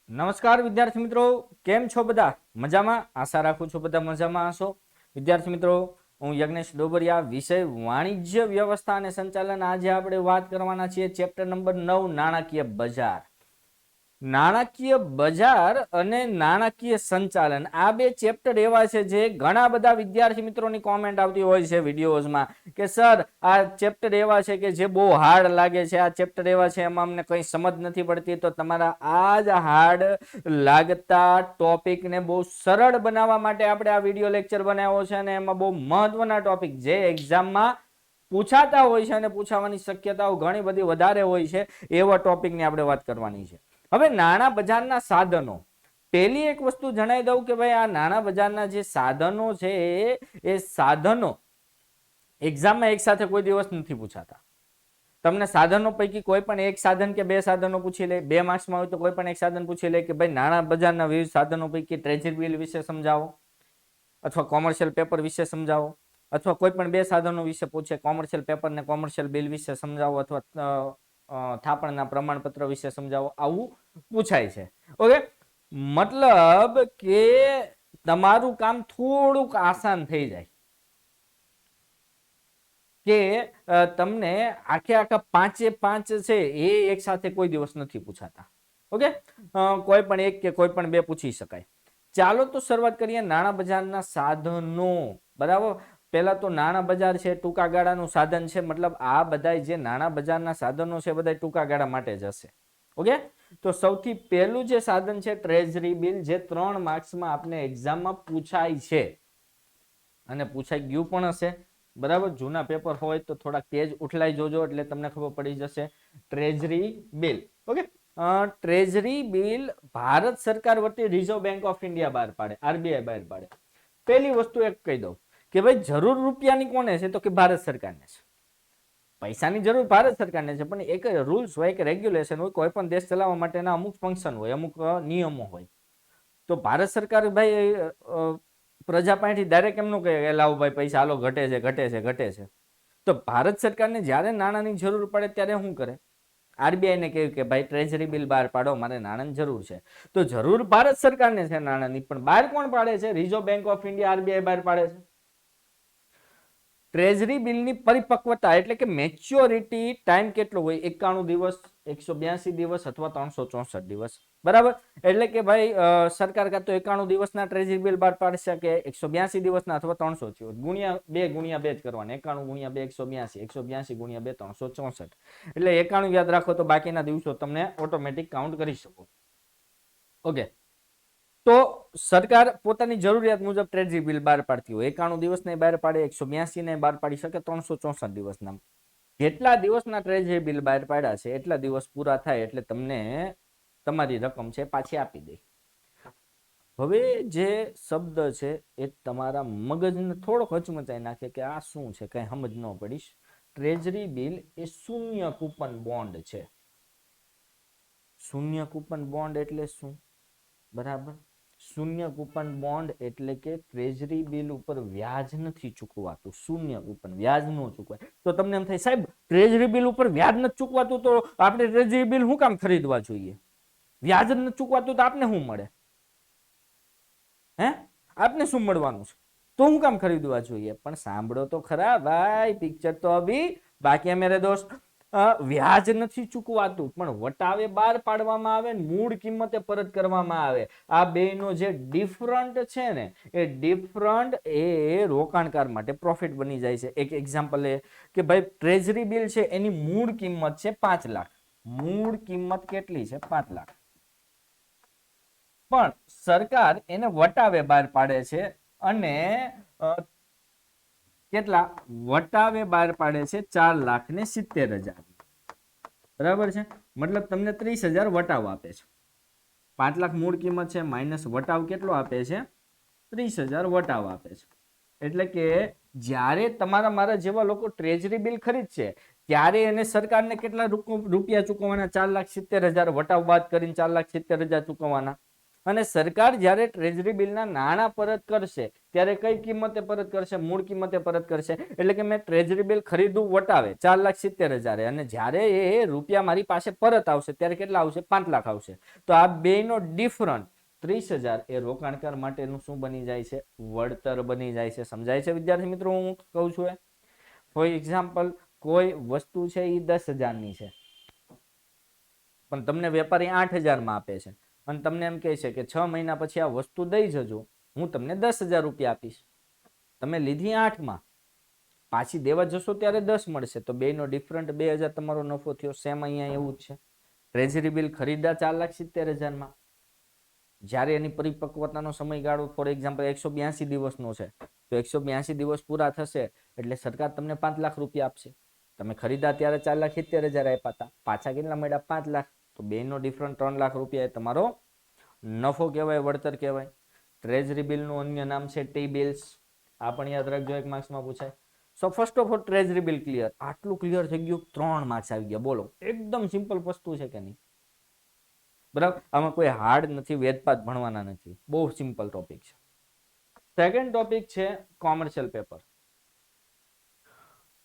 નમસ્કાર વિદ્યાર્થી મિત્રો, કેમ છો બધા? મજામાં? આશા રાખું છું બધા મજામાં હશો. વિદ્યાર્થી મિત્રો, હું યજ્ઞેશ ડોબરિયા, વિષય વાણિજ્ય વ્યવસ્થા અને સંચાલન. આજે આપણે વાત કરવાના છીએ ચેપ્ટર નંબર 9, નાણાકીય બજાર. નાણાકીય બજાર અને નાણાકીય સંચાલન, આ બે ચેપ્ટર એવા છે જે ઘણા બધા વિદ્યાર્થી મિત્રોની કોમેન્ટ આવતી હોય છે વિડીયોઝમાં કે સર આ ચેપ્ટર એવા છે કે જે બહુ હાર્ડ લાગે છે, આ ચેપ્ટર એવા છે એમાં અમને કંઈ સમજ નથી પડતી. તો તમારા આ જ હાર્ડ લાગતા ટોપિકને બહુ સરળ બનાવવા માટે આપણે આ વિડીયો લેક્ચર બનાવ્યો છે, અને એમાં બહુ મહત્વના ટોપિક જે એક્ઝામમાં પૂછાતા હોય છે અને પૂછાવાની શક્યતાઓ ઘણી બધી વધારે હોય છે, એવા ટોપિકની આપણે વાત કરવાની છે. હવે નાણાં બજારના સાધનો, પહેલી એક વસ્તુ જણાવી દઉં કે ભાઈ આ નાણાં બજારના જે સાધનો છે એ સાધનો એક્ઝામમાં એક સાથે કોઈ દિવસ નથી પૂછાતા. તમને સાધનો પૈકી કોઈ પણ એક સાધન કે બે સાધનો પૂછી લે, 2 માર્ક્સમાં હોય તો કોઈ પણ એક સાધન પૂછી લે કે ભાઈ નાણાં બજારના વિવિધ સાધનો પૈકી ટ્રેઝરી બિલ વિશે સમજાવો, અથવા કોમર્શિયલ પેપર વિશે સમજાવો, અથવા કોઈ પણ બે સાધનો વિશે પૂછે, કોમર્શિયલ પેપર ને કોમર્શિયલ બિલ વિશે સમજાવો, અથવા થાપણના પ્રમાણપત્ર વિશે સમજાવો, આવું પૂછાય છે. ઓકે, મતલબ કે તમારું કામ થોડુંક આસાન થઈ જાય કે તમને આખે આખા 5 છે એ એક સાથે કોઈ દિવસ નથી પૂછાતા. ઓકે, કોઈ પણ એક કે કોઈ પણ બે પૂછી શકાય. ચાલો તો શરૂઆત કરીએ નાણાં બજારના સાધનો. બરાબર, પહેલા તો નાણાં બજાર છે ટૂંકા ગાળાનું સાધન છે, મતલબ આ બધા જે નાણાં બજારના સાધનો છે બધા ટૂંકા ગાળા માટે જ હશે. ઓકે, તો સૌથી પહેલું જે સાધન છે ટ્રેઝરી બિલ, જે 3 માર્ક્સમાં આપણે એક્ઝામમાં પૂછાય છે અને પૂછાઈ ગયું પણ હશે. બરાબર, જૂના પેપર હોય તો થોડાક તેજ ઉઠલાઈ જોજો એટલે તમને ખબર પડી જશે. Treasury bill. Okay, treasury bill Bharat સરકાર વતી રિઝર્વ બેંક ઓફ ઇન્ડિયા બહાર પાડે, આરબીઆઈ બહાર પાડે. પહેલી વસ્તુ એક કહી દઉં કે ભાઈ જરૂર રૂપિયાની કોને છે, તો કે ભારત સરકારને છે. પૈસાની જરૂર ભારત સરકારને છે, પણ એક રૂલ્સ હોય, એક રેગ્યુલેશન હોય, કોઈ પણ દેશ ચલાવવા માટેના અમુક ફંક્શન હોય, અમુક નિયમો હોય. તો ભારત સરકાર ભાઈ પ્રજા પાસેથી ડાયરેક્ટ એમ ન કહે લાવો ભાઈ પૈસા હાલો ઘટે છે. તો ભારત સરકારને જ્યારે નાણાંની જરૂર પડે ત્યારે શું કરે? આરબીઆઈને કહ્યું કે ભાઈ ટ્રેઝરી બિલ બહાર પાડો, મારે નાણાંની જરૂર છે. તો જરૂર ભારત સરકારને છે નાણાંની, પણ બહાર કોણ પાડે છે? Reserve bank of India, RBI બહાર પાડે છે. ટ્રેઝરી બિલની પરિપક્વતા એટલે કે મેચ્યોરિટી ટાઈમ કેટલો હોય? 91 દિવસ, 182 દિવસ અથવા 364 દિવસ. બરાબર, એટલે કે ભાઈ સરકાર કાં તો 91 દિવસના ટ્રેઝરી બિલ બહાર પાડી શકે, 182 દિવસના અથવા 300 ગુણ્યા 2 જ કરવાના. 91 ગુણ્યા 2 182, 182 ગુણ્યા 2 364. એટલે 91 યાદ રાખો તો બાકીના દિવસો તમને ઓટોમેટિક કાઉન્ટ કરી શકો. ઓકે, તો સરકાર પોતાની જરૂરિયાત મુજબ ટ્રેઝરી બિલ બહાર પાડતી હોય. 91 દિવસને બહાર પાડે, 182 ને બહાર પાડી શકે, 364 દિવસના. જેટલા દિવસના ટ્રેઝરી બિલ બહાર પાડ્યા છે એટલા દિવસ પૂરા થાય એટલે તમને તમારી રકમ છે પાછી આપી દે. હવે જે શબ્દ છે એ તમારા મગજને થોડોક હચમચાઈ નાખે કે આ શું છે, કઈ સમજ ન પડીશ. ટ્રેઝરી બિલ એ શૂન્ય કૂપન બોન્ડ છે. શૂન્ય કૂપન બોન્ડ એટલે શું? બરાબર, શૂન્ય કૂપન બોન્ડ એટલે કે ટ્રેઝરી બિલ ઉપર વ્યાજ નથી ચૂકવાતું. શૂન્ય કૂપન, વ્યાજ ન ચૂકવાય. તો તમને એમ થાય સાહેબ ટ્રેઝરી બિલ ઉપર વ્યાજ નથી ચૂકવાતું તો આપણે ટ્રેઝરી બિલ શું કામ ખરીદવા જોઈએ? વ્યાજ જ નથી ચૂકવાતું તો આપને શું મળે? હે, આપને શું મળવાનું છે? તો હું કામ ખરીદવા જોઈએ? પણ સાંભળો તો ખરા ભાઈ, પિક્ચર તો અભી બાકી મેરે દોસ્ત. વ્યાજ નથી ચૂકવાતું પણ વટાવે બહાર પાડવામાં આવે, મૂળ કિંમતે પરત કરવામાં આવે. આ બેનો જે ડિફરન્ટ છે ને એ ડિફરન્ટ એ રોકાણકાર માટે પ્રોફિટ બની જાય છે. એક એક્ઝામ્પલ એ કે ભાઈ ટ્રેઝરી બિલ છે એની મૂળ કિંમત છે 5 લાખ. મૂળ કિંમત કેટલી છે? 5 લાખ. પણ સરકાર એને વટાવે બહાર પાડે છે અને કેટલા વટાવે બહાર પાડે છે? 4,70,000. બરાબર છે, મતલબ તમને 30,000 વટાવ આપે છે. 5 લાખ મૂળ કિંમત છે, માઇનસ વટાવ કેટલો આપે છે? 30,000 વટાવ આપે છે. એટલે કે જ્યારે તમારા મારા જેવા લોકો ટ્રેઝરી બિલ ખરીદશે ત્યારે એને સરકારને કેટલા રૂપિયા ચૂકવવાના? 4,70,000 વટાવ બાદ કરીને 4,70,000 ચૂકવવાના. અને સરકાર જ્યારે ટ્રેઝરી બિલના નાણાં પરત કરશે ત્યારે કઈ કિંમતે પરત કરશે? મૂળ કિંમતે પરત કરશે. એટલે કે મેં ટ્રેઝરી બિલ ખરીદવું વટાવે 4,70,000 અને જ્યારે એ રૂપિયા મારી પાસે પરત આવશે ત્યારે કેટલા આવશે? 5 લાખ આવશે. તો આ બેનો ડિફરન્ટ 30,000 એ રોકાણકાર માટેનું શું બની જાય છે? વળતર બની જાય છે. સમજાય છે વિદ્યાર્થી મિત્રો હું કહું છું? ફોર એક્ઝામ્પલ, કોઈ વસ્તુ છે એ 10,000 છે પણ તમને વેપારી 8,000 આપે છે અને તમને એમ કહે છે કે 6 મહિના પછી આ વસ્તુ દઈ જજો, હું તમને 10,000 રૂપિયા આપીશ. તમે લીધી 8 પાછી દેવા જશો ત્યારે 10 મળશે, તો બેનો ડિફરન્ટ 2,000 તમારો નફો થયો. સેમ અહીંયા એવું જ છે. ટ્રેઝરી બિલ ખરીદા 4,70,000 જ્યારે એની પરિપક્વતાનો સમયગાળો ફોર એક્ઝામ્પલ 182 દિવસનો છે, તો 182 દિવસ પૂરા થશે એટલે સરકાર તમને 5 લાખ રૂપિયા આપશે. તમે ખરીદા ત્યારે 4,70,000 આપ્યા હતા, પાછા કેટલા મળ્યા? 5 લાખ. તો બેનો ડિફરન્ટ 3 લાખ રૂપિયા એ તમારો નફો કહેવાય, વળતર કહેવાય. ટ્રેઝરી બિલનું અન્ય નામ છે ટી બિલ્સ. આ પણ યાદ રાખજો, 1 માર્ક્સમાં પૂછાય. So first of all treasury bill clear. આટલું ક્લિયર થઈ ગયું, 3 માર્ક્સ આવી ગયા. બોલો, એકદમ સિમ્પલ વસ્તુ છે કે નહીં? બરાબર, આમાં કોઈ હાર્ડ નથી, વેદપાત ભણવાના નથી, બહુ સિમ્પલ ટોપિક છે. સેકન્ડ ટોપિક છે કોમર્શિયલ પેપર.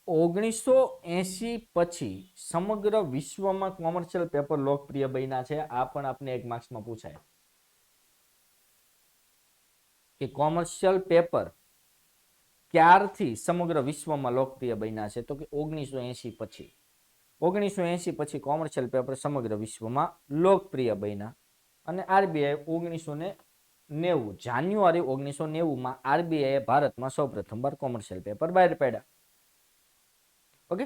1980 પછી સમગ્ર વિશ્વમાં કોમર્શિયલ પેપર લોકપ્રિય બન્યા છે. આ પણ આપણે 1 માર્ક્સમાં પૂછાય કે કોમર્શિયલ પેપર ક્યારથી સમગ્ર વિશ્વમાં લોકપ્રિય બન્યા છે? તો કે 1980 પછી. 1980 પછી કોમર્શિયલ પેપર સમગ્ર વિશ્વમાં લોકપ્રિય બન્યા અને આરબીઆઈ 1990 જાન્યુઆરી 1990 આરબીઆઈએ ભારતમાં સૌપ્રથમવાર કોમર્શિયલ પેપર બહાર પાડ્યા. ઓકે,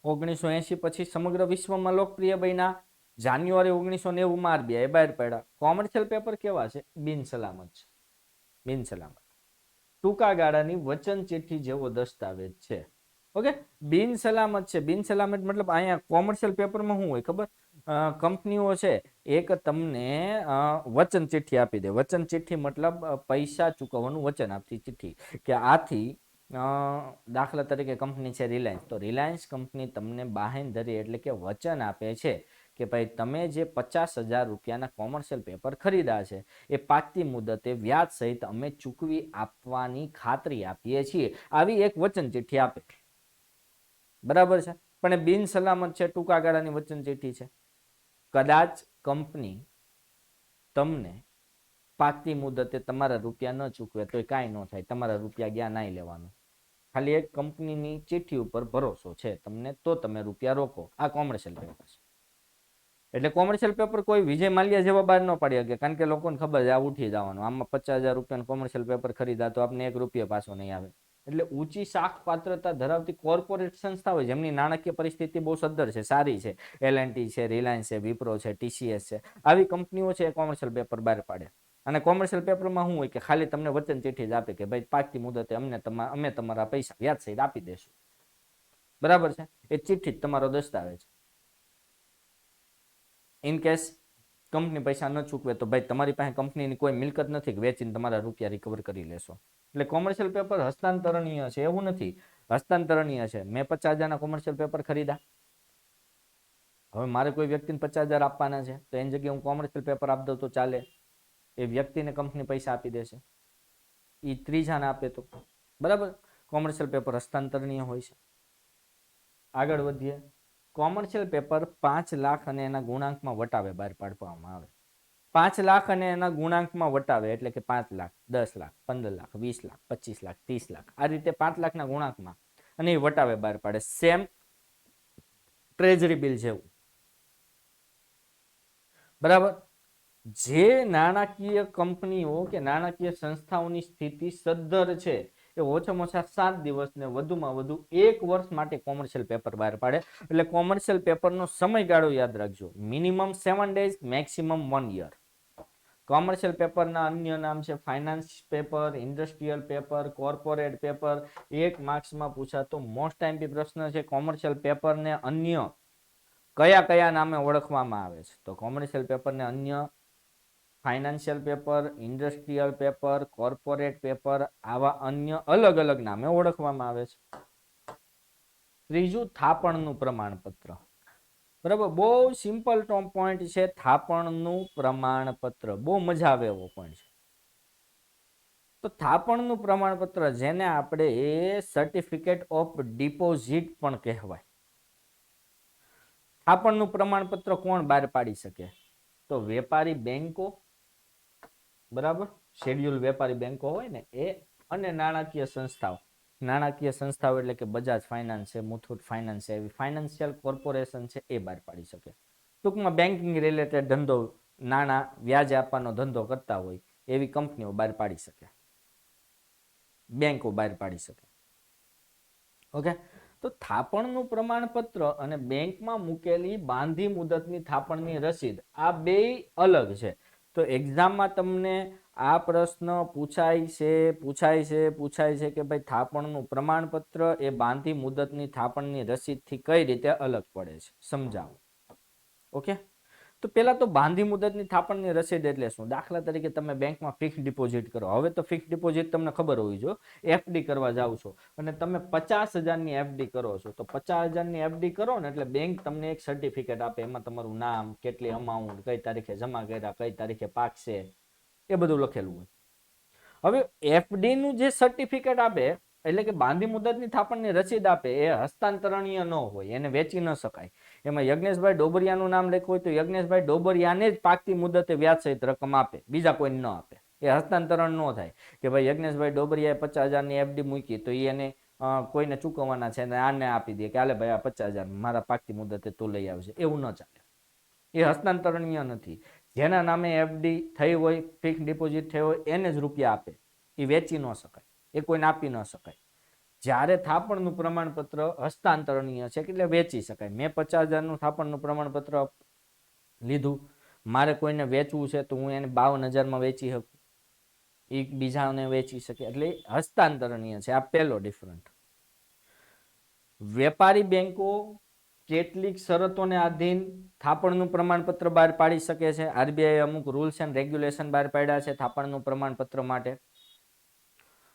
1980 પછી સમગ્ર વિશ્વમાં લોકપ્રિય બન્યા. જાન્યુઆરી 1990 આરબીઆઈએ બહાર પાડ્યા. કોમર્શિયલ પેપર કેવા છે? બિનસલામત છે. બિનસલામત, ટૂંકા ગાળાની વચન ચિઠ્ઠી જેવો દસ્તાવેજ છે. ઓકે, બિનસલામત છે. બિનસલામત મતલબ અહીંયા કોમર્શિયલ પેપરમાં શું હોય ખબર? કંપનીઓ છે એક તમને વચન ચિઠ્ઠી આપી દે. વચન ચિઠ્ઠી મતલબ પૈસા ચૂકવવાનું વચન આપતી ચિઠ્ઠી, કે આથી દાખલા તરીકે કંપની છે રિલાયન્સ, તો રિલાયન્સ કંપની તમને બાહેંધરી એટલે કે વચન આપે છે કે ભાઈ તમે જે 50,000 રૂપિયાના કોમર્શિયલ પેપર ખરીદ્યા છે એ પાકતી મુદતે વ્યાજ સહિત અમે ચૂકવી આપવાની ખાતરી આપીએ છીએ. આવી એક વચન ચિઠ્ઠી આપે. બરાબર છે, પણ એ બિન સલામત છે, ટૂંકા ગાળાની વચન ચિઠ્ઠી છે. કદાચ કંપની તમને પાકતી મુદતે તમારા રૂપિયા ન ચૂકવે તો કાંઈ ન થાય, તમારા રૂપિયા ગયા નાઈ લેવાનું. ખાલી એક કંપનીની ચિઠ્ઠી ઉપર ભરોસો છે તમને, તો તમે રૂપિયા રોકો. આ કોમર્શિયલ પેપર છે. એટલે કોમર્શિયલ પેપર કોઈ વિજય માલ્યા જેવા બહાર ન પાડી શકે, કારણ કે લોકોને ખબર છે આ ઉઠી જવાનું. આમાં 50,000 રૂપિયાનું કોમર્શિયલ પેપર ખરીદા તો આપણે 1 રૂપિયા પાછો નહીં આવે. એટલે ઊંચી શાખ પાત્રતા ધરાવતી કોર્પોરેટ સંસ્થા હોય જેમની નાણાકીય પરિસ્થિતિ બહુ સદ્ધર છે, સારી છે, L&T છે, રિલાયન્સ છે, વિપ્રો છે, TCS છે, આવી કંપનીઓ છે એ કોમર્શિયલ પેપર બહાર પાડે. અને કોમર્શિયલ પેપરમાં શું હોય કે ખાલી તમને વચન ચિઠ્ઠી જ આપે કે ભાઈ પાકતી મુદતે અમે તમારા પૈસા વ્યાજ સહિત આપી દેશું. બરાબર છે, એ ચિઠ્ઠી જ તમારો દસ્તાવેજ. ઇન કેસ કંપની પૈસા ન ચૂકવે તો ભાઈ તમારી પાસે કંપનીની કોઈ મિલકત નથી કે વેચીને તમારા રૂપિયા રિકવર કરી લેશો. એટલે કોમર્શિયલ પેપર હસ્તાંતરણીય છે એવું નથી, હસ્તાંતરણીય છે. મેં 50,000 કોમર્શિયલ પેપર ખરીદા, હવે મારે કોઈ વ્યક્તિને 50,000 આપવાના છે તો એની જગ્યાએ હું કોમર્શિયલ પેપર આપી દઉં તો ચાલે? એ વ્યક્તિને કંપની પૈસા આપી દેશે, એ ત્રીજાને આપે તો બરાબર. કોમર્શિયલ પેપર હસ્તાંતરણીય હોય છે. આગળ વધીએ. કોમર્શિયલ પેપર 5 લાખ અને એના ગુણાંકમાં વટાવે બહાર પાડવામાં આવે. 5 લાખ અને એના ગુણાંકમાં વટાવે એટલે કે 5 લાખ, 10 લાખ, 15 લાખ, 20 લાખ, 25 લાખ, 30 લાખ, આ રીતે 5 લાખના ગુણાંકમાં અને એ વટાવે બહાર પાડે. સેમ ટ્રેઝરી બિલ જેવું. બરાબર. જે નાણાકીય કંપનીઓ કે નાણાકીય સંસ્થાઓની સ્થિતિ સદ્ધર છે એ ઓછામાં ઓછા 7 દિવસ ને વધુમાં વધુ 1 વર્ષ માટે કોમર્શિયલ પેપર બહાર પાડે. એટલે કોમર્શિયલ પેપરનો સમયગાળો યાદ રાખજો, minimum 7 days, maximum 1 year. Commercial પેપરના અન્ય નામ છે finance paper, industrial paper, corporate paper. 1 માર્ક્સમાં પૂછાતો મોસ્ટ આઈએમપી પ્રશ્ન છે, કોમર્શિયલ પેપરને અન્ય કયા કયા નામે ઓળખવામાં આવે છે? તો કોમર્શિયલ પેપરને અન્ય financial paper, industrial paper, corporate paper, આવા અન્ય અલગ અલગ નામે ઓળખવામાં આવે છે. ત્રીજું, થાપણનું પ્રમાણપત્ર. બરાબર, બહુ સિમ્પલ પોઈન્ટ છે થાપણનું પ્રમાણપત્ર, બહુ મજા આવે એવો પોઈન્ટ છે. તો થાપણનું પ્રમાણપત્ર જેને આપણે સર્ટિફિકેટ ઓફ ડિપોઝિટ પણ કહેવાય. થાપણનું પ્રમાણપત્ર કોણ બહાર પાડી શકે? તો વેપારી બેંકો, બરાબર, શેડ્યુલ વેપારી બેંકો હોય ને એ, અને નાણાકીય સંસ્થાઓ. નાણાકીય સંસ્થાઓ એટલે કે બજાજ ફાઇનાન્સ છે, મુથુટ ફાઇનાન્સ છે, એવી ફાઇનાન્શિયલ કોર્પોરેશન છે, એ બહાર પાડી શકે. ટૂંકમાં બેન્કિંગ રિલેટેડ ધંધો, નાણાં વ્યાજ આપવાનો ધંધો કરતા હોય એવી કંપનીઓ બહાર પાડી શકે, બેંકો બહાર પાડી શકે. ઓકે, તો થાપણનું પ્રમાણપત્ર અને બેંકમાં મૂકેલી બાંધી મુદતની થાપણની રસીદ આ બે અલગ છે. તો એક્ઝામમાં તમને આ પ્રશ્ન પૂછાય છે કે ભાઈ થાપણનું પ્રમાણપત્ર એ બાંધી મુદતની થાપણની રસીદથી કઈ રીતે અલગ પડે છે, સમજાવો. ઓકે, તો પેલા તો બાંધી મુદતની થાપણની રસીદ એટલે શું? દાખલા તરીકે તમે બેંકમાં ફિક્સ ડિપોઝિટ કરો. હવે તો ફિક્સ ડિપોઝિટ તમને ખબર હોવી જોઈએ, એફડી કરવા જાવ છો અને તમે 50,000ની એફડી કરો છો, તો 50,000ની એફડી કરો ને એટલે બેંક તમને એક સર્ટિફિકેટ આપે, એમાં તમારું નામ, કેટલી અમાઉન્ટ, કઈ તારીખે જમા કર્યા, કઈ તારીખે પાકશે, એ બધું લખેલું હોય. હવે એફડી નું જે સર્ટિફિકેટ આપે એટલે કે બાંધી મુદતની થાપણની રસીદ આપે, એ હસ્તાંતરણીય ન હોય, એને વેચી ન શકાય. એમાં યજ્ઞેશભાઈ ડોબરિયાનું નામ લખ્યું હોય તો યજ્ઞેશભાઈ ડોબરિયાને જ પાકતી મુદતે વ્યાજ સહિત રકમ આપે, બીજા કોઈને ન આપે. એ હસ્તાંતરણ ન થાય કે ભાઈ યજ્ઞેશભાઈ ડોબરિયાએ 50,000ની એફડી મૂકી તો એને કોઈને ચૂકવવાના છે, આને આપી દે કે હાલે ભાઈ આ 50,000 મારા પાકતી મુદતે તું લઈ આવશે, એવું ન ચાલે. એ હસ્તાંતરણીય નથી. જેના નામે એફડી થઈ હોય, ફિક્સ ડિપોઝિટ થઈ હોય, એને જ રૂપિયા આપે, એ વેચી ન શકાય, એ કોઈને આપી ન શકાય. જ્યારે થાપણનું પ્રમાણપત્ર હસ્તાંતરણીય છે એટલે વેચી શકાય. મેં 50,000નું થાપણનું પ્રમાણપત્ર લીધું, મારે કોઈને વેચવું છે તો હું એને 52,000માં વેચી શકું, એ બીજાને વેચી શકે, એટલે હસ્તાંતરણીય છે. આ પહેલો ડિફરન્ટ. વેપારી બેંકો કેટલીક શરતોને આધીન થાપણનું પ્રમાણપત્ર બહાર પાડી શકે છે. આરબીઆઈ અમુક રૂલ્સ એન્ડ રેગ્યુલેશન બહાર પાડ્યા છે થાપણનું પ્રમાણપત્ર માટે,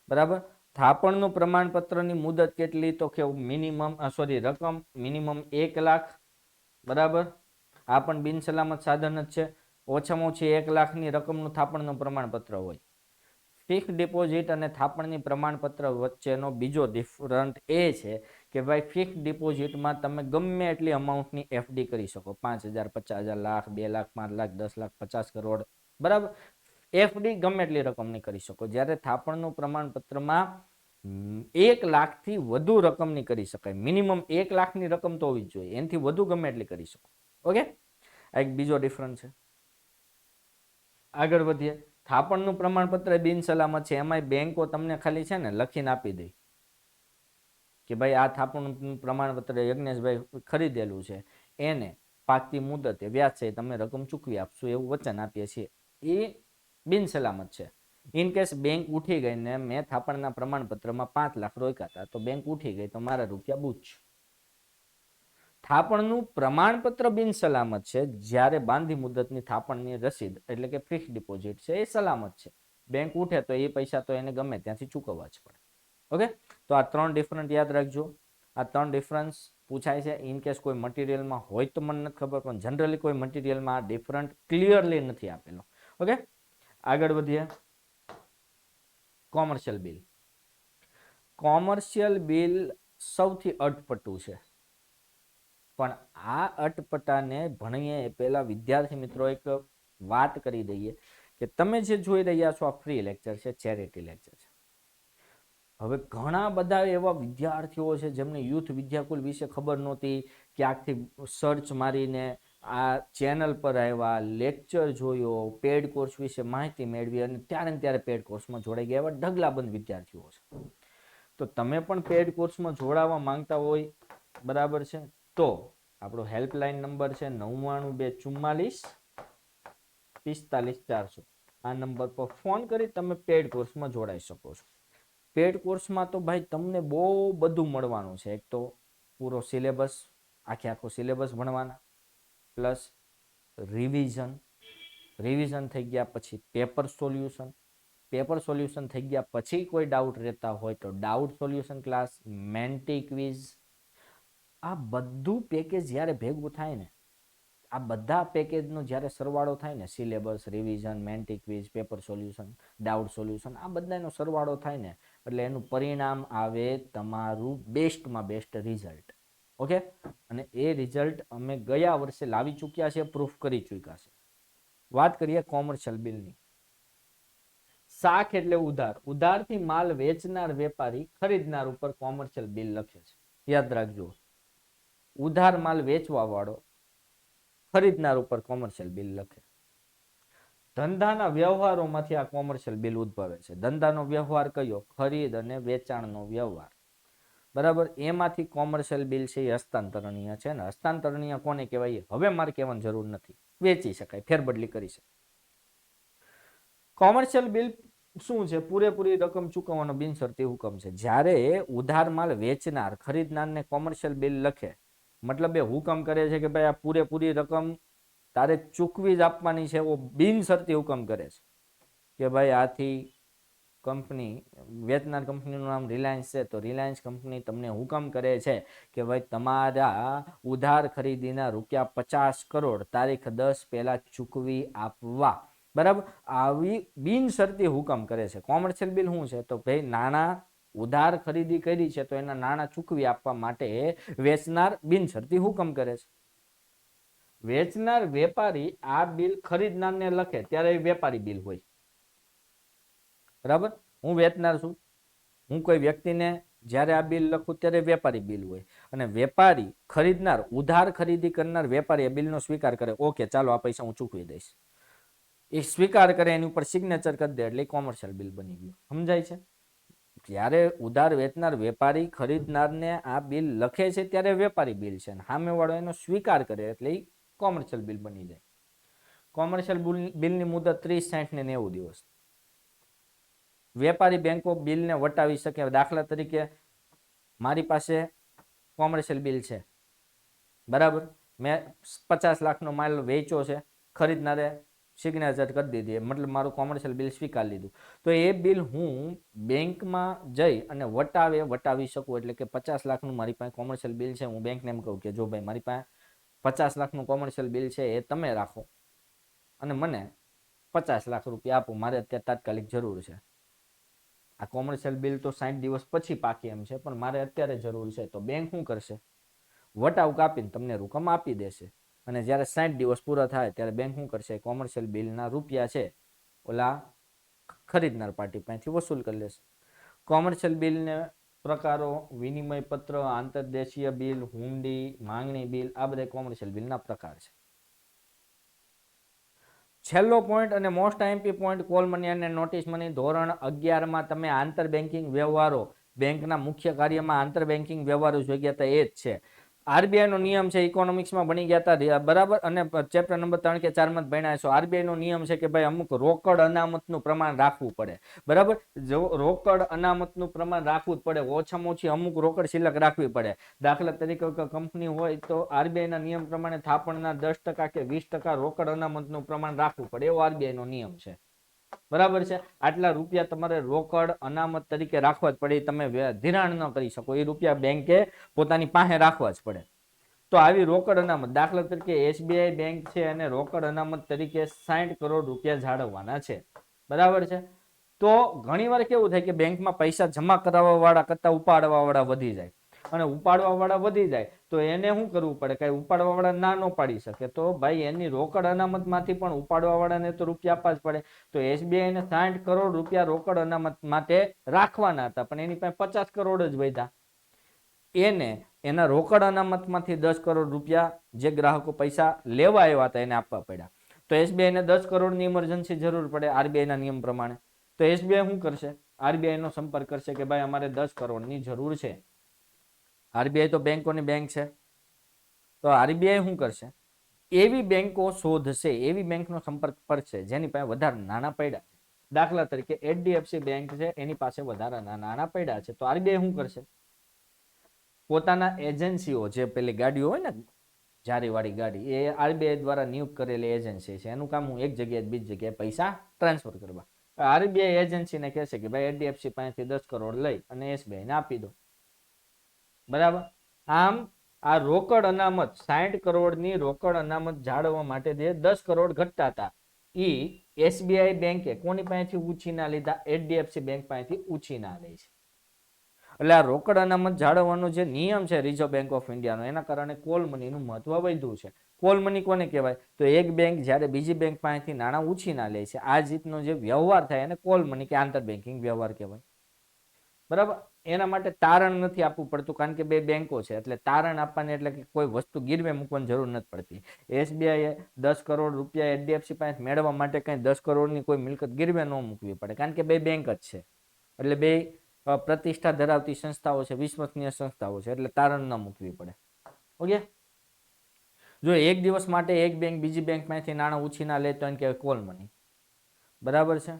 બરાબર. થાપણનું પ્રમાણપત્રની મુદત કેટલી? તો કે રકમ મિનિમમ 1 લાખ, બરાબર. આ પણ બિન સલામત સાધન જ છે. ઓછામાં ઓછી 1 લાખની રકમનું થાપણનું પ્રમાણપત્ર હોય. ફિક્સ ડિપોઝિટ અને થાપણની પ્રમાણપત્ર વચ્ચેનો બીજો ડિફરન્ટ એ છે કે ભાઈ ફિક્સ ડિપોઝિટમાં તમે ગમે એટલી અમાઉન્ટની એફડી કરી શકો, 5,000, 50,000, લાખ, 2 લાખ, 5 લાખ, 10 લાખ, 50 કરોડ, બરાબર. એફડી ગમે એટલી રકમની કરી શકો. જ્યારે થાપણનું પ્રમાણપત્રમાં 1 લાખથી વધુ રકમની કરી શકાય. મિનિમમ 1 લાખની રકમ તો હોવી જ જોઈએ, એનાથી વધુ ગમે એટલી કરી શકો. ઓકે, આ એક બીજો ડિફરન્સ છે. આગળ વધીએ. થાપણનું પ્રમાણપત્ર બિન સલામત છે, એમાંય બેંકો તમને ખાલી છે ને લખીને આપી દે કે ભાઈ આ થાપણનું પ્રમાણપત્ર યજ્ઞેશભાઈ ખરીદેલું છે, એને પાકતી મુદતે વ્યાજ છે તમે રકમ ચૂકવી આપશો, એવું વચન આપીએ છીએ. એ બિન સલામત છે. ઇન કેસ બેંક ઉઠી ગઈ ને મેં થાપણના પ્રમાણપત્રમાં 5 લાખ રોક્યા હતા, તો બેંક ઉઠી ગઈ તો મારા રૂપિયા બુચ. થાપણનું પ્રમાણપત્ર બિન સલામત છે જ્યારે બાંધી મુદતની થાપણની રસીદ એટલે કે ફિક્સ ડિપોઝિટ છે એ સલામત છે. બેંક ઉઠે તો એ પૈસા તો એને ગમે ત્યાંથી ચૂકવવા જ પડે. ઓકે, તો આ 3 ડિફરન્ટ યાદ રાખજો. આ 3 ડિફરન્સ પૂછાય છે. ઇન કેસ કોઈ મટીરિયલમાં હોય તો મને નથી ખબર, પણ જનરલી કોઈ મટીરિયલમાં આ ડિફરન્ટ ક્લિયરલી નથી આપેલો. ઓકે, આગળ વધીએ. Commercial bill. કોમર્શિયલ બિલ સૌથી અટપટું છે, પણ આ અટપટાને ભણીએ એ પહેલા વિદ્યાર્થી મિત્રો એક વાત કરી દઈએ કે તમે જે જોઈ રહ્યા છો આ ફ્રી લેક્ચર છે, ચેરિટી લેક્ચર છે. હવે ઘણા બધા એવા વિદ્યાર્થીઓ છે જેમને યુથ વિદ્યાકુલ વિશે ખબર નહોતી, ક્યાંકથી સર્ચ મારીને આ ચેનલ પર આવ્યા, લેક્ચર જોયો, પેડ કોર્સ વિશે માહિતી મેળવી અને ત્યારે ને ત્યારે પેડ કોર્સમાં જોડાઈ ગયા. એવા ઢગલાબંધ વિદ્યાર્થીઓ છે. તો તમે પણ પેડ કોર્સમાં જોડાવા માંગતા હોય, બરાબર છે, તો આપણો હેલ્પલાઇન નંબર છે 9924454400. આ નંબર પર ફોન કરી તમે પેડ કોર્સમાં જોડાઈ શકો છો. પેડ કોર્સમાં તો ભાઈ તમને બહુ બધું મળવાનું છે. એક તો પૂરો સિલેબસ, આખો સિલેબસ ભણવાના, પ્લસ રિવિઝન થઈ ગયા પછી પેપર સોલ્યુશન થઈ ગયા પછી કોઈ ડાઉટ રહેતા હોય તો doubt solution class, Menti quiz, આ બધું પેકેજ જ્યારે ભેગું થાય ને આ બધા પેકેજનો જ્યારે સરવાળો થાય ને, સિલેબસ, રિવિઝન, મેન્ટી quiz, paper solution, doubt solution, આ બધાનો સરવાળો થાય ને એટલે એનું પરિણામ આવે તમારું બેસ્ટમાં બેસ્ટ રિઝલ્ટ. ઓકે, અને એ રિઝલ્ટ અમે ગયા વર્ષે લાવી ચૂક્યા છે, પ્રૂફ કરી ચૂક્યા છે. વાત કરીએ કોમર્શિયલ બિલની. શાખ એટલે ઉધાર. ઉધારથી માલ વેચનાર વેપારી ખરીદનાર ઉપર કોમર્શિયલ બિલ લખે છે. યાદ રાખજો, ઉધાર માલ વેચવા વાળો ખરીદનાર ઉપર કોમર્શિયલ બિલ લખે. ધંધાના વ્યવહારોમાંથી આ કોમર્શિયલ બિલ ઉદ્ભવે છે. ધંધાનો વ્યવહાર કયો? ખરીદ અને વેચાણનો વ્યવહાર. બરાબર, એમાંથી કોમર્શિયલ બિલ છે એ હસ્તાંતરણીય છે ને. હસ્તાંતરણીય કોને કહેવાય હવે મારે કહેવાની જરૂર નથી, વેચી શકાય, ફેરબદલી કરી શકાય. કોમર્શિયલ બિલ શું છે? પૂરેપૂરી રકમ ચૂકવવાનો બિનશરતી હુકમ છે. જ્યારે ઉધાર માલ વેચનાર ખરીદનારને કોમર્શિયલ બિલ લખે, મતલબ એ હુકમ કરે છે કે ભાઈ આ પૂરેપૂરી રકમ તારે ચૂકવી જ આપવાની છે, એવો બિનશરતી હુકમ કરે છે કે ભાઈ આથી કંપની, વેચનાર કંપનીનું નામ રિલાયન્સ છે, તો રિલાયન્સ કંપની તમને હુકમ કરે છે કે ભાઈ તમારા ઉધાર ખરીદીના ₹50 કરોડ તારીખ 10 પહેલા ચૂકવી આપવા. બરાબર, આવી બિનશરતી હુકમ કરે છે. કોમર્શિયલ બિલ શું છે? તો ભાઈ નાણાં ઉધાર ખરીદી કરી છે તો એના નાણાં ચૂકવી આપવા માટે વેચનાર બિનશરતી હુકમ કરે છે. વેચનાર વેપારી આ બિલ ખરીદનારને લખે ત્યારે એ વેપારી બિલ હોય. બરાબર, હું વેચનાર છું, હું કોઈ વ્યક્તિને જ્યારે આ બિલ લખું ત્યારે વેપારી બિલ હોય, અને વેપારી ખરીદનાર, ઉધાર ખરીદી કરનાર વેપારી એ બિલનો સ્વીકાર કરે. ઓકે, ચાલો આ પૈસા હું ચૂકવી દઈશ. એ સ્વીકાર કરે, એની ઉપર સિગ્નેચર કરી દે એટલે કોમર્શિયલ બિલ બની ગયું. સમજાય છે? જ્યારે ઉધાર વેચનાર વેપારી ખરીદનારને આ બિલ લખે છે ત્યારે વેપારી બિલ છે, સામેવાળો એનો સ્વીકાર કરે એટલે એ કોમર્શિયલ બિલ બની જાય. કોમર્શિયલ બિલની મુદત 30, 60 ને 90 દિવસ. વેપારી બેંકો બિલને વટાવી શકે. દાખલા તરીકે મારી પાસે કોમર્શિયલ બિલ છે, બરાબર, મેં 50 લાખનો માલ વેચ્યો છે, ખરીદનારે સિગ્નેચર કરી દીધી, મતલબ મારું કોમર્શિયલ બિલ સ્વીકાર લીધું, તો એ બિલ હું બેંકમાં જઈ અને વટાવી શકું. એટલે કે 50 લાખનું મારી પાસે કોમર્શિયલ બિલ છે, હું બેંકને એમ કહું કે જો ભાઈ મારી પાસે 50 લાખનું કોમર્શિયલ બિલ છે, એ તમે રાખો અને મને 50 લાખ રૂપિયા આપો, મારે અત્યારે તાત્કાલિક જરૂર છે. આ કોમર્શિયલ બિલ તો 60 દિવસ પછી પાકે એમ છે, પણ મારે અત્યારે જરૂર છે. તો બેંક શું કરશે? વટાવ કાપીને તમને રકમ આપી દેશે. અને જ્યારે 60 દિવસ પૂરા થાય ત્યારે બેંક શું કરશે? કોમર્શિયલ બિલના રૂપિયા છે ઓલા ખરીદનાર પાર્ટી પાસેથી વસૂલ કરી લેશે. કોમર્શિયલ બિલને પ્રકારો: વિનિમય પત્ર, આંતરદેશીય બિલ, હુંડી, માંગણી બિલ, આ બધા કોમર્શિયલ બિલના પ્રકાર છે. છેલ્લો પોઈન્ટ અને most IMP point, call money અને નોટિસ મની. ધોરણ 11માં તમે આંતર બેન્કિંગ વ્યવહારો, બેંકના મુખ્ય કાર્યમાં આંતર બેન્કિંગ વ્યવહારો જોઈ ગયા હતા, એ જ છે. આરબીઆઈ નો નિયમ છે, ઇકોનોમિક્સમાં ભણી ગયા હતા, બરાબર, અને ચેપ્ટર નંબર 3 કે 4 માં ભણ્યા છો. આરબીઆઈ નો નિયમ છે કે ભાઈ અમુક રોકડ અનામતનું પ્રમાણ રાખવું પડે, બરાબર. જો રોકડ અનામતનું પ્રમાણ રાખવું જ પડે, ઓછામાં ઓછી અમુક રોકડ શિલ્લક રાખવી પડે. દાખલા તરીકે કંપની હોય તો આરબીઆઈ ના નિયમ પ્રમાણે થાપણના 10% કે 20% રોકડ અનામતનું પ્રમાણ રાખવું પડે, એવો આરબીઆઈ નો નિયમ છે, બરાબર છે. આટલા રૂપિયા તમારે રોકડ અનામત તરીકે રાખવા જ પડે, તમે ધિરાણ ન કરી શકો, એ રૂપિયા બેંકે પોતાની પાસે રાખવા જ પડે. તો આવી રોકડ અનામત, દાખલા તરીકે એસબીઆઈ બેંક છે અને રોકડ અનામત તરીકે 60 કરોડ રૂપિયા જાળવવાના છે, બરાબર છે. તો ઘણી વાર કેવું થાય કે બેંકમાં પૈસા જમા કરાવવા વાળા કરતા ઉપાડવા વાળા વધી જાય, અને ઉપાડવા વાળા વધી જાય તો એને શું કરવું પડે? કઈ ઉપાડવા વાળા ના ન પાડી શકે, તો ભાઈ એની રોકડ અનામત માંથી પણ ઉપાડવા વાળાને તો રૂપિયા આપવા જ પડે. તો એસબીઆઈ ને 60 કરોડ રૂપિયા રોકડ અનામત માટે રાખવાના હતા, પણ એની પાસે 50 કરોડ જ વધ્યા. એને એના રોકડ અનામતમાંથી 10 કરોડ રૂપિયા જે ગ્રાહકો પૈસા લેવા આવ્યા હતા એને આપવા પડ્યા. તો એસબીઆઈ ને 10 કરોડની ઇમરજન્સી જરૂર પડે આરબીઆઈ ના નિયમ પ્રમાણે. તો એસબીઆઈ શું કરશે? આરબીઆઈ નો સંપર્ક કરશે કે ભાઈ અમારે 10 કરોડની જરૂર છે. આરબીઆઈ તો બેંકોની બેંક છે, તો આરબીઆઈ શું કરશે? એવી બેંકો શોધશે, એવી બેંકનો સંપર્ક કરશે જેની પાસે વધારે નાણાં પડ્યા છે. દાખલા તરીકે એચડીએફસી બેંક છે, એની પાસે વધારાના નાણાં પડ્યા છે, તો આરબીઆઈ શું કરશે? પોતાના એજન્સીઓ, જે પેલી ગાડીઓ હોય ને જારીવાળી ગાડી, એ આરબીઆઈ દ્વારા નિયુક્ત કરેલી એજન્સી છે, એનું કામ હું એક જગ્યાએ બીજી જગ્યાએ પૈસા ટ્રાન્સફર કરવા. આરબીઆઈ એજન્સીને કહેશે કે ભાઈ એચડીએફસી પાસેથી 10 કરોડ લઈ અને એસબીઆઈને આપી દો, બરાબર. આમ આ રોકડ અનામત 60 કરોડની રોકડ અનામત જાળવવા માટે જે 10 કરોડ ઘટતા હતા એ એસબીઆઈ બેંકે કોની પાસેથી ઉછીના લીધા? એચડીએફસી બેંક પાસેથી ઉછીના લે છે. એટલે આ રોકડ અનામત જાળવવાનો જે નિયમ છે રિઝર્વ બેંક ઓફ ઇન્ડિયાનો, એના કારણે કોલ મનીનું મહત્વ વધ્યું છે. કોલ મની કોને કહેવાય? તો એક બેંક જ્યારે બીજી બેંક પાસેથી નાણાં ઉછીના લે છે, આ રીતનો જે વ્યવહાર થાય એને કોલ મની કે આંતર બેન્કિંગ વ્યવહાર કહેવાય. બરાબર. એના માટે તારણ નથી આપવું પડતું, કારણ કે બે બેંકો છે એટલે તારણ આપવાની એટલે કે કોઈ વસ્તુ ગીરવે મૂકવાની જરૂર નથી પડતી. એસબીઆઈએ 10 કરોડ રૂપિયા એચડીએફસી પાસે મેળવવા માટે કઈ 10 કરોડની કોઈ મિલકત ગીરવે ન મૂકવી પડે, કારણ કે બે બેંક જ છે. એટલે બે પ્રતિષ્ઠા ધરાવતી સંસ્થાઓ છે, વિશ્વસનીય સંસ્થાઓ છે, એટલે તારણ ન મૂકવી પડે. ઓકે. જો એક દિવસ માટે એક બેંક બીજી બેંક માંથી નાણાં ઉછીના લે તો એને કહેવાય કોલ મની. બરાબર છે.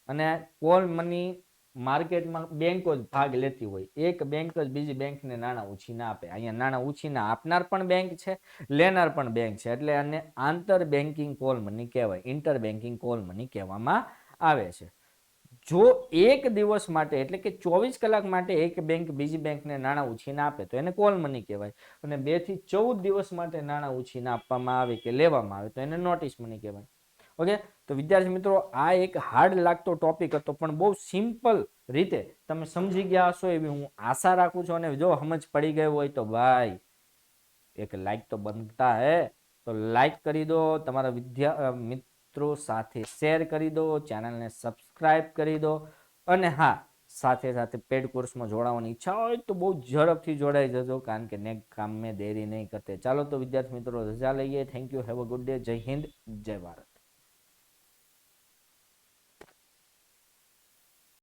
અને કોલ મની માર્કેટમાં બેંકો જ ભાગ લેતી હોય, એક બેંક જ બીજી બેંકને નાણાં ઉછીના આપે. અહીંયા નાણાં ઉછીના આપનાર પણ બેંક છે, લેનાર પણ બેંક છે, એટલે આને આંતર બેન્કિંગ કોલ મની કહેવાય, ઇન્ટર બેન્કિંગ કોલ મની કહેવામાં આવે છે. જો એક દિવસ માટે એટલે કે 24 કલાક માટે એક બેંક બીજી બેંકને નાણાં ઉછીના આપે તો એને કોલ મની કહેવાય, અને 2 થી 14 દિવસ માટે નાણાં ઉછીના આપવામાં આવે કે લેવામાં આવે તો એને નોટિસ મની કહેવાય. ઓકે. તો વિદ્યાર્થી મિત્રો, આ એક હાર્ડ લાગતો ટોપિક હતો, પણ બહુ સિમ્પલ રીતે તમે સમજી ગયા હશો એવી હું આશા રાખું છું. અને જો સમજ પડી ગઈ હોય તો ભાઈ એક લાઈક તો બનતા હે, તો લાઈક કરી દો, તમારા મિત્રો સાથે શેર કરી દો, ચેનલને સબસ્ક્રાઇબ કરી દો, અને હા, સાથે સાથે પેડ કોર્સમાં જોડાવાની ઈચ્છા હોય તો બહુ ઝડપથી જોડાઈ જજો, કારણ કે નેક કામ મેં દેરી નહીં કરતે. ચાલો તો વિદ્યાર્થી મિત્રો, રજા લઈએ. Thank you. Have a good day. જય હિન્દ, જય ભારત.